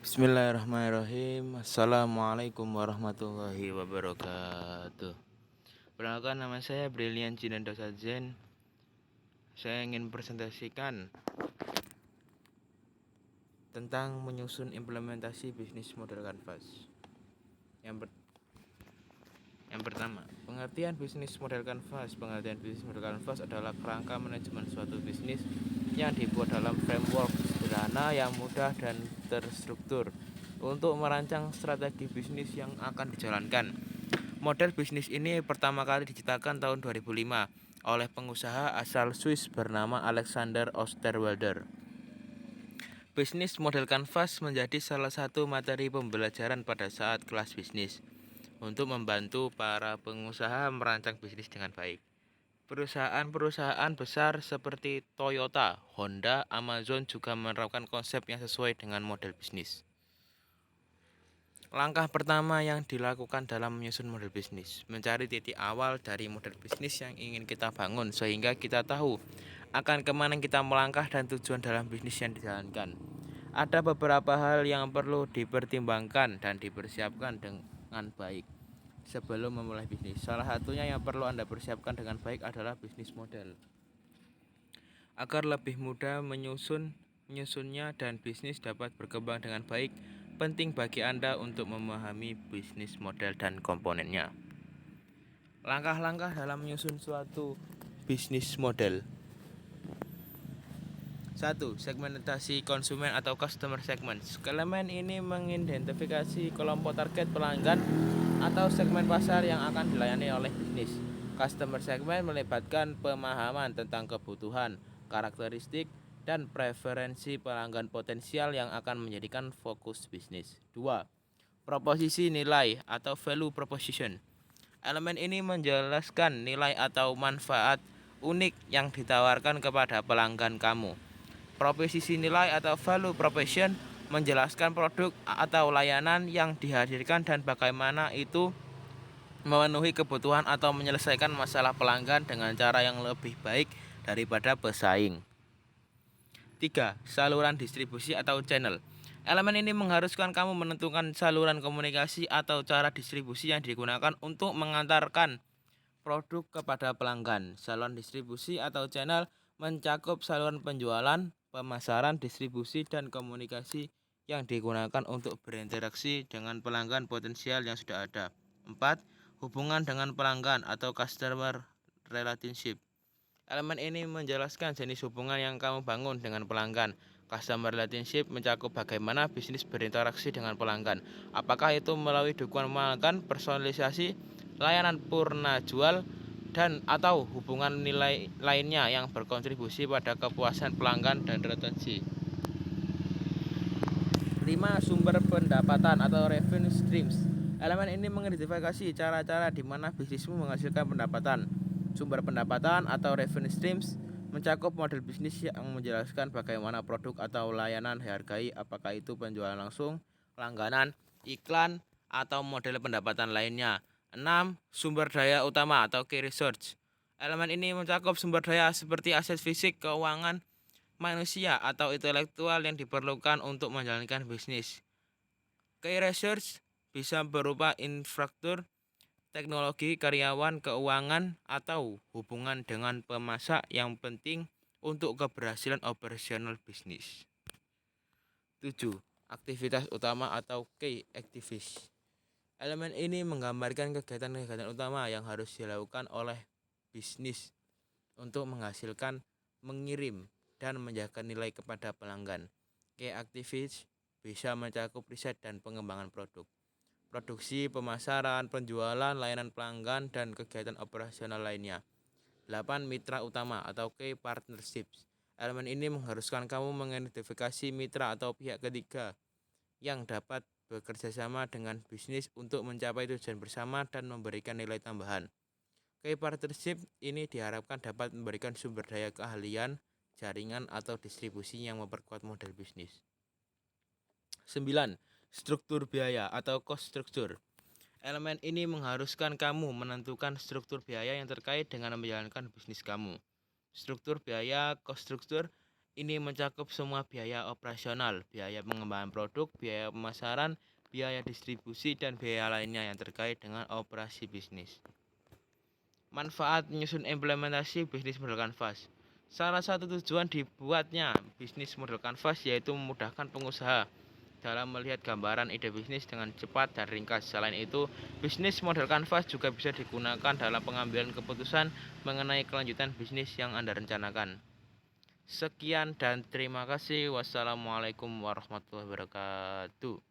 Bismillahirrahmanirrahim. Assalamualaikum warahmatullahi wabarakatuh. Perkenalkan, nama saya Brilian Jinanda Sajen. Saya ingin presentasikan tentang menyusun implementasi bisnis model Canvas. Yang pertama, pengertian bisnis model Canvas. Pengertian bisnis model Canvas adalah kerangka manajemen suatu bisnis yang dibuat dalam framework sederhana yang mudah dan terstruktur untuk merancang strategi bisnis yang akan dijalankan. Model bisnis ini pertama kali diciptakan tahun 2005 oleh pengusaha asal Swiss bernama Alexander Osterwalder. Bisnis model Canvas menjadi salah satu materi pembelajaran pada saat kelas bisnis untuk membantu para pengusaha merancang bisnis dengan baik. Perusahaan-perusahaan besar seperti Toyota, Honda, Amazon juga menerapkan konsep yang sesuai dengan model bisnis. Langkah pertama yang dilakukan dalam menyusun model bisnis, mencari titik awal dari model bisnis yang ingin kita bangun sehingga kita tahu akan kemana kita melangkah dan tujuan dalam bisnis yang dijalankan. Ada beberapa hal yang perlu dipertimbangkan dan dipersiapkan dengan baik sebelum memulai bisnis. Salah satunya yang perlu Anda persiapkan dengan baik adalah bisnis model. Agar lebih mudah menyusunnya dan bisnis dapat berkembang dengan baik, penting bagi Anda untuk memahami bisnis model dan komponennya. Langkah-langkah dalam menyusun suatu bisnis model. 1. Segmentasi konsumen atau customer segment. Elemen ini mengidentifikasi kelompok target pelanggan atau segmen pasar yang akan dilayani oleh bisnis. Customer segment melibatkan pemahaman tentang kebutuhan, karakteristik, dan preferensi pelanggan potensial yang akan menjadikan fokus bisnis. 2. Proposisi nilai atau value proposition. Elemen ini menjelaskan nilai atau manfaat unik yang ditawarkan kepada pelanggan kamu. Proposisi nilai atau value proposition menjelaskan produk atau layanan yang dihadirkan dan bagaimana itu memenuhi kebutuhan atau menyelesaikan masalah pelanggan dengan cara yang lebih baik daripada pesaing. 3. Saluran distribusi atau channel. Elemen ini mengharuskan kamu menentukan saluran komunikasi atau cara distribusi yang digunakan untuk mengantarkan produk kepada pelanggan. Saluran distribusi atau channel mencakup saluran penjualan, pemasaran, distribusi, dan komunikasi yang digunakan untuk berinteraksi dengan pelanggan potensial yang sudah ada. 4. Hubungan dengan pelanggan atau customer relationship. Elemen ini menjelaskan jenis hubungan yang kamu bangun dengan pelanggan. Customer relationship mencakup bagaimana bisnis berinteraksi dengan pelanggan. Apakah itu melalui dukungan pelanggan, personalisasi, layanan purna jual, dan atau hubungan nilai lainnya yang berkontribusi pada kepuasan pelanggan dan retensi. 5. Sumber pendapatan atau revenue streams. Elemen ini mengidentifikasi cara-cara di mana bisnismu menghasilkan pendapatan. Sumber pendapatan atau revenue streams mencakup model bisnis yang menjelaskan bagaimana produk atau layanan dihargai, apakah itu penjualan langsung, langganan, iklan, atau model pendapatan lainnya. 6. Sumber daya utama atau key resource. Elemen ini mencakup sumber daya seperti aset fisik, keuangan, manusia atau intelektual yang diperlukan untuk menjalankan bisnis. Key resource bisa berupa infrastruktur, teknologi, karyawan, keuangan, atau hubungan dengan pemasak yang penting untuk keberhasilan operasional bisnis. 7. Aktivitas utama atau key activities. Elemen ini menggambarkan kegiatan-kegiatan utama yang harus dilakukan oleh bisnis untuk menghasilkan, mengirim, dan menjaga nilai kepada pelanggan. Key activities bisa mencakup riset dan pengembangan produk, produksi, pemasaran, penjualan, layanan pelanggan, dan kegiatan operasional lainnya. 8. Mitra utama atau key partnerships. Elemen ini mengharuskan kamu mengidentifikasi mitra atau pihak ketiga yang dapat bekerja sama dengan bisnis untuk mencapai tujuan bersama dan memberikan nilai tambahan. Key partnership ini diharapkan dapat memberikan sumber daya keahlian, jaringan, atau distribusi yang memperkuat model bisnis. 9. Struktur biaya atau cost structure. Elemen ini mengharuskan kamu menentukan struktur biaya yang terkait dengan menjalankan bisnis kamu. Struktur biaya, cost structure, Ini mencakup semua biaya operasional, biaya pengembangan produk, biaya pemasaran, biaya distribusi, dan biaya lainnya yang terkait dengan operasi bisnis. Manfaat menyusun implementasi bisnis model Canvas. Salah satu tujuan dibuatnya bisnis model Canvas yaitu memudahkan pengusaha dalam melihat gambaran ide bisnis dengan cepat dan ringkas. Selain itu, bisnis model Canvas juga bisa digunakan dalam pengambilan keputusan mengenai kelanjutan bisnis yang Anda rencanakan. Sekian dan terima kasih. Wassalamualaikum warahmatullahi wabarakatuh.